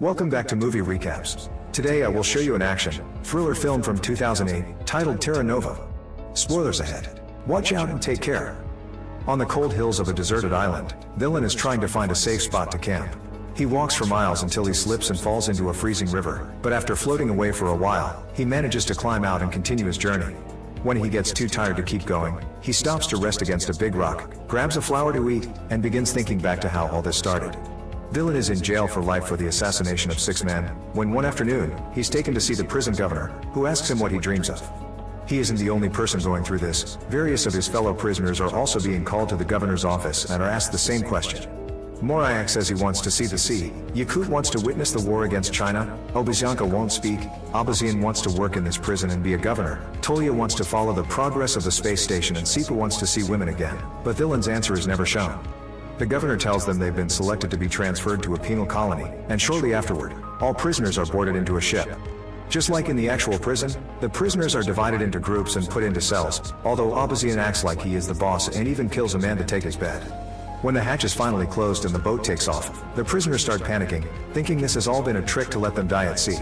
Welcome back to Movie Recaps. Today I will show you an action, thriller film from 2008, titled Terra Nova. Spoilers ahead. Watch out and take care. On the cold hills of a deserted island, Villain is trying to find a safe spot to camp. He walks for miles until he slips and falls into a freezing river, but after floating away for a while, he manages to climb out and continue his journey. When he gets too tired to keep going, he stops to rest against a big rock, grabs a flower to eat, and begins thinking back to how all this started. Villain is in jail for life for the assassination of 6 men, when one afternoon, he's taken to see the prison governor, who asks him what he dreams of. He isn't the only person going through this. Various of his fellow prisoners are also being called to the governor's office and are asked the same question. Morayak says he wants to see the sea, Yakut wants to witness the war against China, Obazyanka won't speak, Abazian wants to work in this prison and be a governor, Tolia wants to follow the progress of the space station, and Sipa wants to see women again, but Villain's answer is never shown. The governor tells them they've been selected to be transferred to a penal colony, and shortly afterward, all prisoners are boarded into a ship. Just like in the actual prison, the prisoners are divided into groups and put into cells, although Abazian acts like he is the boss and even kills a man to take his bed. When the hatch is finally closed and the boat takes off, the prisoners start panicking, thinking this has all been a trick to let them die at sea.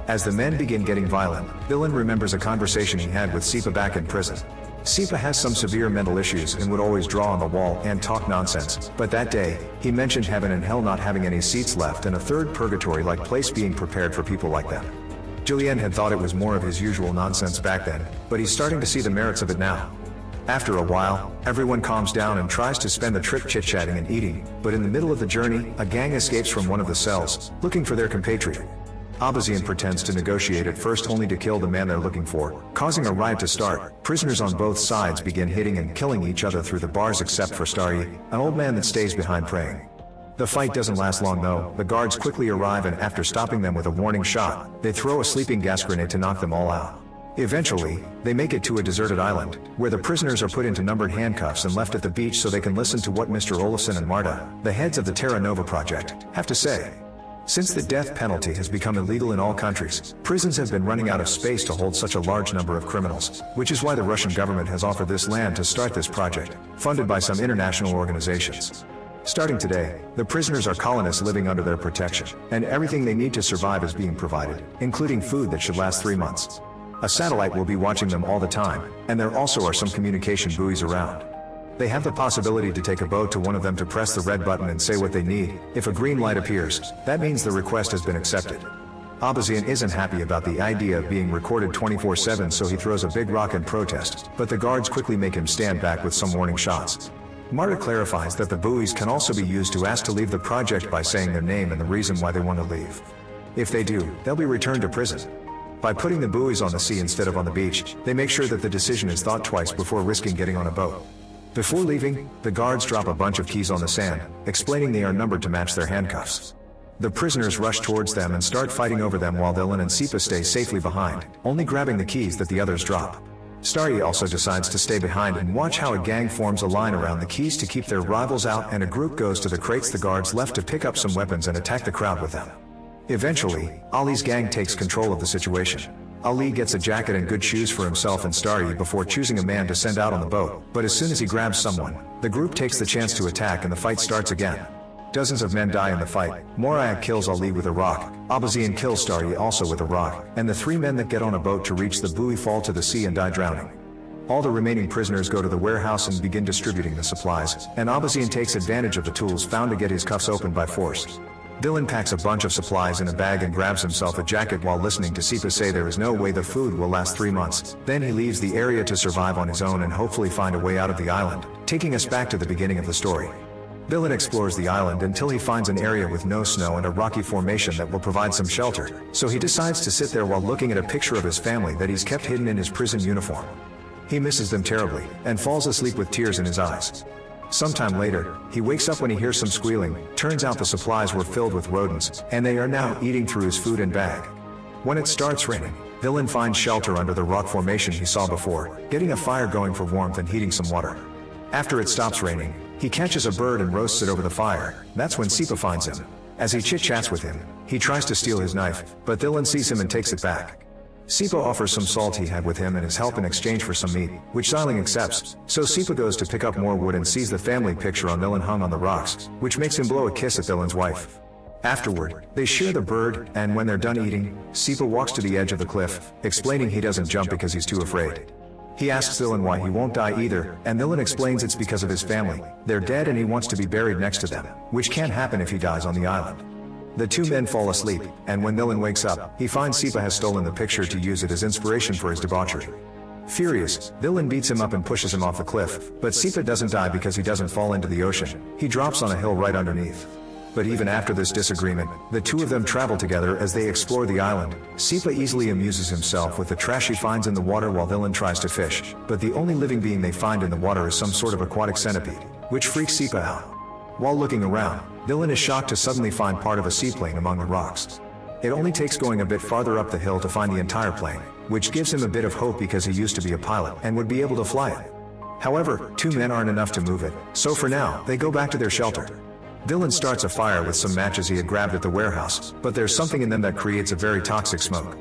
As the men begin getting violent, Villain remembers a conversation he had with Sipa back in prison. Sipa has some severe mental issues and would always draw on the wall and talk nonsense, but that day, he mentioned heaven and hell not having any seats left and a third purgatory-like place being prepared for people like them. Julien had thought it was more of his usual nonsense back then, but he's starting to see the merits of it now. After a while, everyone calms down and tries to spend the trip chit-chatting and eating, but in the middle of the journey, a gang escapes from one of the cells, looking for their compatriot. Abazian pretends to negotiate at first only to kill the man they're looking for, causing a riot to start. Prisoners on both sides begin hitting and killing each other through the bars except for Starry, an old man that stays behind praying. The fight doesn't last long though. The guards quickly arrive and after stopping them with a warning shot, they throw a sleeping gas grenade to knock them all out. Eventually, they make it to a deserted island, where the prisoners are put into numbered handcuffs and left at the beach so they can listen to what Mr. Olafson and Marta, the heads of the Terra Nova project, have to say. Since the death penalty has become illegal in all countries, prisons have been running out of space to hold such a large number of criminals, which is why the Russian government has offered this land to start this project, funded by some international organizations. Starting today, the prisoners are colonists living under their protection, and everything they need to survive is being provided, including food that should last 3 months. A satellite will be watching them all the time, and there also are some communication buoys around. They have the possibility to take a boat to one of them to press the red button and say what they need. If a green light appears, that means the request has been accepted. Abazian isn't happy about the idea of being recorded 24/7, so he throws a big rock in protest, but the guards quickly make him stand back with some warning shots. Marta clarifies that the buoys can also be used to ask to leave the project by saying their name and the reason why they want to leave. If they do, they'll be returned to prison. By putting the buoys on the sea instead of on the beach, they make sure that the decision is thought twice before risking getting on a boat. Before leaving, the guards drop a bunch of keys on the sand, explaining they are numbered to match their handcuffs. The prisoners rush towards them and start fighting over them while Villain and Sipa stay safely behind, only grabbing the keys that the others drop. Starry also decides to stay behind and watch how a gang forms a line around the keys to keep their rivals out, and a group goes to the crates the guards left to pick up some weapons and attack the crowd with them. Eventually, Ali's gang takes control of the situation. Ali gets a jacket and good shoes for himself and Starry before choosing a man to send out on the boat, but as soon as he grabs someone, the group takes the chance to attack and the fight starts again. Dozens of men die in the fight. Morayak kills Ali with a rock, Abazian kills Starry also with a rock, and the 3 men that get on a boat to reach the buoy fall to the sea and die drowning. All the remaining prisoners go to the warehouse and begin distributing the supplies, and Abazian takes advantage of the tools found to get his cuffs opened by force. Villain packs a bunch of supplies in a bag and grabs himself a jacket while listening to Sipa say there is no way the food will last 3 months. Then he leaves the area to survive on his own and hopefully find a way out of the island, taking us back to the beginning of the story. Villain explores the island until he finds an area with no snow and a rocky formation that will provide some shelter, so he decides to sit there while looking at a picture of his family that he's kept hidden in his prison uniform. He misses them terribly, and falls asleep with tears in his eyes. Sometime later, he wakes up when he hears some squealing. Turns out the supplies were filled with rodents, and they are now eating through his food and bag. When it starts raining, Villain finds shelter under the rock formation he saw before, getting a fire going for warmth and heating some water. After it stops raining, he catches a bird and roasts it over the fire. That's when Sipa finds him. As he chit-chats with him, he tries to steal his knife, but Villain sees him and takes it back. Sipa offers some salt he had with him and his help in exchange for some meat, which Xiling accepts, so Sipa goes to pick up more wood and sees the family picture on Villain hung on the rocks, which makes him blow a kiss at Villain's wife. Afterward, they share the bird, and when they're done eating, Sipa walks to the edge of the cliff, explaining he doesn't jump because he's too afraid. He asks Dylan why he won't die either, and Dylan explains it's because of his family. They're dead and he wants to be buried next to them, which can't happen if he dies on the island. The two men fall asleep, and when Dylan wakes up, he finds Sipa has stolen the picture to use it as inspiration for his debauchery. Furious, Dylan beats him up and pushes him off the cliff, but Sipa doesn't die because he doesn't fall into the ocean. He drops on a hill right underneath. But even after this disagreement, the two of them travel together as they explore the island. Sipa easily amuses himself with the trash he finds in the water while Dylan tries to fish, but the only living being they find in the water is some sort of aquatic centipede, which freaks Sipa out. While looking around, Dylan is shocked to suddenly find part of a seaplane among the rocks. It only takes going a bit farther up the hill to find the entire plane, which gives him a bit of hope because he used to be a pilot and would be able to fly it. However, two men aren't enough to move it, so for now, they go back to their shelter. Dylan starts a fire with some matches he had grabbed at the warehouse, but there's something in them that creates a very toxic smoke.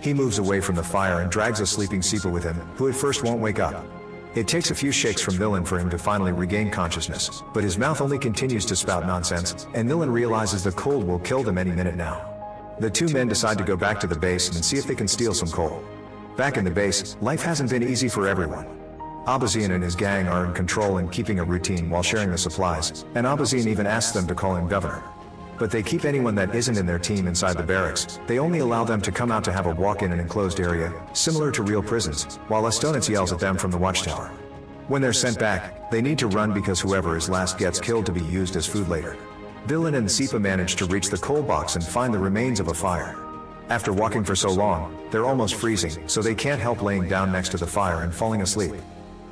He moves away from the fire and drags a sleeping Sipa with him, who at first won't wake up. It takes a few shakes from Dylan for him to finally regain consciousness, but his mouth only continues to spout nonsense, and Dylan realizes the cold will kill them any minute now. The two men decide to go back to the base and see if they can steal some coal. Back in the base, life hasn't been easy for everyone. Abazian and his gang are in control and keeping a routine while sharing the supplies, and Abazian even asks them to call him governor. But they keep anyone that isn't in their team inside the barracks. They only allow them to come out to have a walk in an enclosed area, similar to real prisons, while Estonitz yells at them from the watchtower. When they're sent back, they need to run because whoever is last gets killed to be used as food later. Dylan and Sipa manage to reach the coal box and find the remains of a fire. After walking for so long, they're almost freezing, so they can't help laying down next to the fire and falling asleep.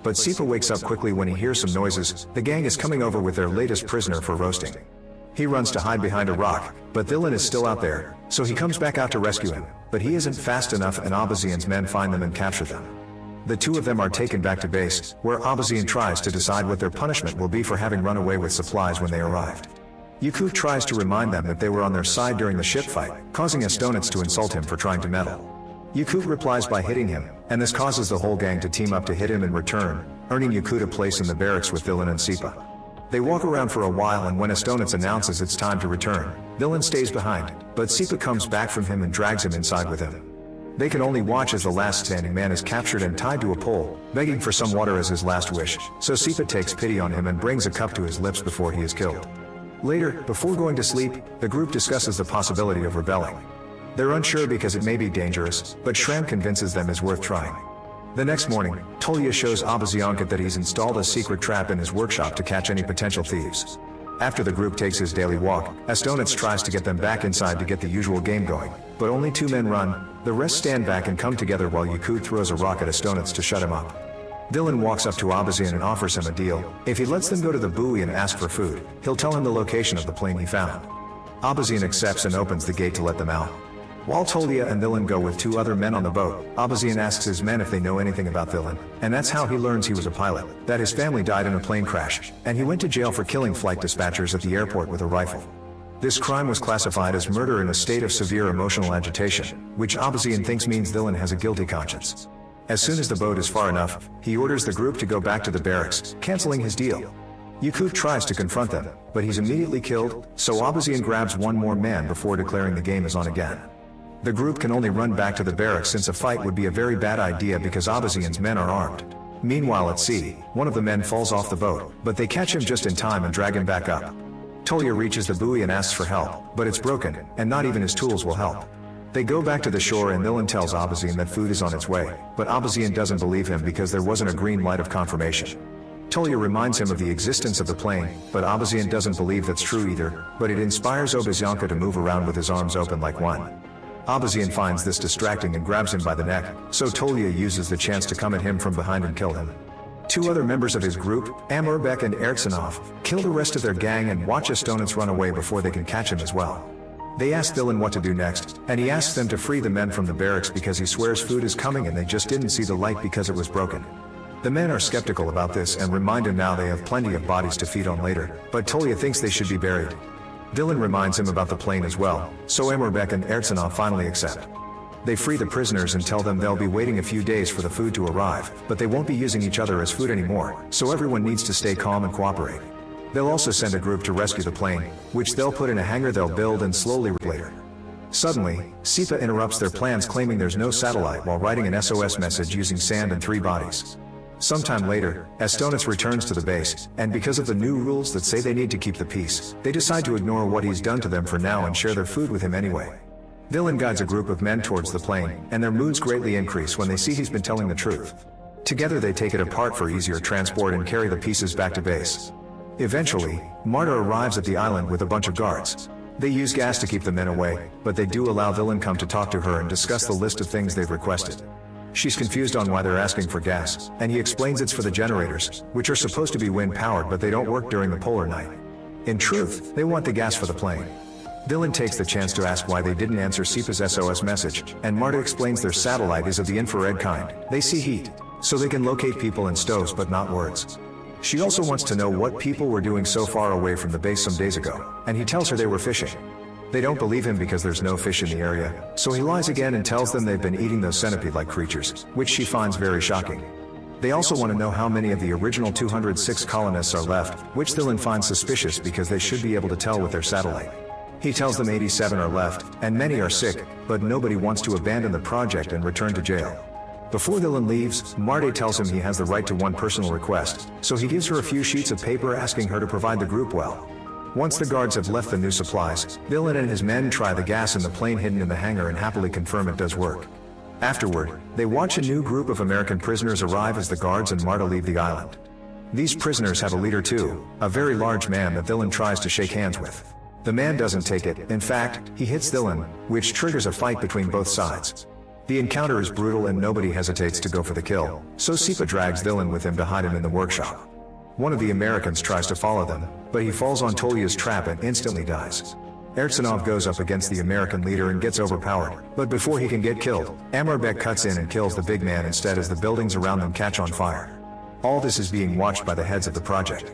But Sipa wakes up quickly when he hears some noises. The gang is coming over with their latest prisoner for roasting. He runs to hide behind a rock, but Dylan is still out there, so he comes back out to rescue him, but he isn't fast enough and Abazian's men find them and capture them. The two of them are taken back to base, where Abazian tries to decide what their punishment will be for having run away with supplies when they arrived. Yakut tries to remind them that they were on their side during the ship fight, causing Estonitz to insult him for trying to meddle. Yakut replies by hitting him, and this causes the whole gang to team up to hit him in return, earning Yakut a place in the barracks with Dylan and Sipa. They walk around for a while, and when Estonitz announces it's time to return, Dylan stays behind, but Sipa comes back from him and drags him inside with him. They can only watch as the last standing man is captured and tied to a pole, begging for some water as his last wish, so Sipa takes pity on him and brings a cup to his lips before he is killed. Later, before going to sleep, the group discusses the possibility of rebelling. They're unsure because it may be dangerous, but Shram convinces them it's worth trying. The next morning, Tolya shows Abaziankat that he's installed a secret trap in his workshop to catch any potential thieves. After the group takes his daily walk, Estonitz tries to get them back inside to get the usual game going, but only two men run. The rest stand back and come together while Yakut throws a rock at Estonitz to shut him up. Dylan walks up to Abazian and offers him a deal. If he lets them go to the buoy and ask for food, he'll tell him the location of the plane he found. Abazian accepts and opens the gate to let them out. While Tolya and Dylan go with two other men on the boat, Abazian asks his men if they know anything about Dylan, and that's how he learns he was a pilot, that his family died in a plane crash, and he went to jail for killing flight dispatchers at the airport with a rifle. This crime was classified as murder in a state of severe emotional agitation, which Abazian thinks means Dylan has a guilty conscience. As soon as the boat is far enough, he orders the group to go back to the barracks, canceling his deal. Yakut tries to confront them, but he's immediately killed, so Abazian grabs one more man before declaring the game is on again. The group can only run back to the barracks since a fight would be a very bad idea because Abazian's men are armed. Meanwhile at sea, one of the men falls off the boat, but they catch him just in time and drag him back up. Tolya reaches the buoy and asks for help, but it's broken, and not even his tools will help. They go back to the shore and Dylan tells Abazian that food is on its way, but Abazian doesn't believe him because there wasn't a green light of confirmation. Tolya reminds him of the existence of the plane, but Abazian doesn't believe that's true either, but it inspires Obazianka to move around with his arms open like one. Abazian finds this distracting and grabs him by the neck, so Tolya uses the chance to come at him from behind and kill him. Two other members of his group, Amurbek and Ertsanov, kill the rest of their gang and watch Estonitz run away before they can catch him as well. They ask Dylan what to do next, and he asks them to free the men from the barracks because he swears food is coming and they just didn't see the light because it was broken. The men are skeptical about this and remind him now they have plenty of bodies to feed on later, but Tolya thinks they should be buried. Dylan reminds him about the plane as well, so Amurbek and Ertsanov finally accept. They free the prisoners and tell them they'll be waiting a few days for the food to arrive, but they won't be using each other as food anymore, so everyone needs to stay calm and cooperate. They'll also send a group to rescue the plane, which they'll put in a hangar they'll build and slowly later. Suddenly, Sipa interrupts their plans, claiming there's no satellite while writing an SOS message using sand and 3 bodies. Sometime later, Astonis returns to the base, and because of the new rules that say they need to keep the peace, they decide to ignore what he's done to them for now and share their food with him anyway. Villain guides a group of men towards the plane, and their moods greatly increase when they see he's been telling the truth. Together they take it apart for easier transport and carry the pieces back to base. Eventually, Marta arrives at the island with a bunch of guards. They use gas to keep the men away, but they do allow Villain come to talk to her and discuss the list of things they've requested. She's confused on why they're asking for gas, and he explains it's for the generators, which are supposed to be wind-powered but they don't work during the polar night. In truth, they want the gas for the plane. Villain takes the chance to ask why they didn't answer Sipa's SOS message, and Marta explains their satellite is of the infrared kind. They see heat, so they can locate people in stoves but not words. She also wants to know what people were doing so far away from the base some days ago, and he tells her they were fishing. They don't believe him because there's no fish in the area, so he lies again and tells them they've been eating those centipede-like creatures, which she finds very shocking. They also want to know how many of the original 206 colonists are left, which Villain finds suspicious because they should be able to tell with their satellite. He tells them 87 are left, and many are sick, but nobody wants to abandon the project and return to jail. Before Villain leaves, Marta tells him he has the right to one personal request, so he gives her a few sheets of paper asking her to provide the group well. Once the guards have left the new supplies, Villain and his men try the gas in the plane hidden in the hangar and happily confirm it does work. Afterward, they watch a new group of American prisoners arrive as the guards and Marta leave the island. These prisoners have a leader too, a very large man that Villain tries to shake hands with. The man doesn't take it, in fact, he hits Villain, which triggers a fight between both sides. The encounter is brutal and nobody hesitates to go for the kill, so Sipa drags Villain with him to hide him in the workshop. One of the Americans tries to follow them, but he falls on Tolya's trap and instantly dies. Ertsanov goes up against the American leader and gets overpowered, but before he can get killed, Amarbek cuts in and kills the big man instead as the buildings around them catch on fire. All this is being watched by the heads of the project.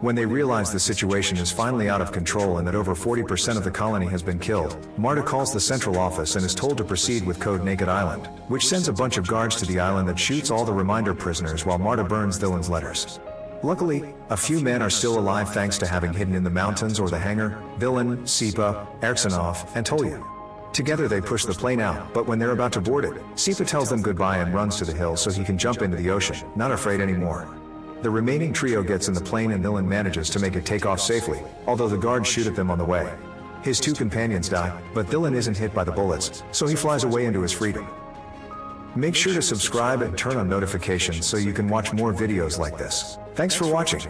When they realize the situation is finally out of control and that over 40% of the colony has been killed, Marta calls the central office and is told to proceed with Code Naked Island, which sends a bunch of guards to the island that shoots all the reminder prisoners while Marta burns Villain's letters. Luckily, a few men are still alive thanks to having hidden in the mountains or the hangar, Villain, Sipa, Ertsanov, and Tolya. Together they push the plane out, but when they're about to board it, Sipa tells them goodbye and runs to the hill so he can jump into the ocean, not afraid anymore. The remaining trio gets in the plane and Villain manages to make it take off safely, although the guards shoot at them on the way. His 2 companions die, but Villain isn't hit by the bullets, so he flies away into his freedom. Make sure to subscribe and turn on notifications so you can watch more videos like this. Thanks for watching.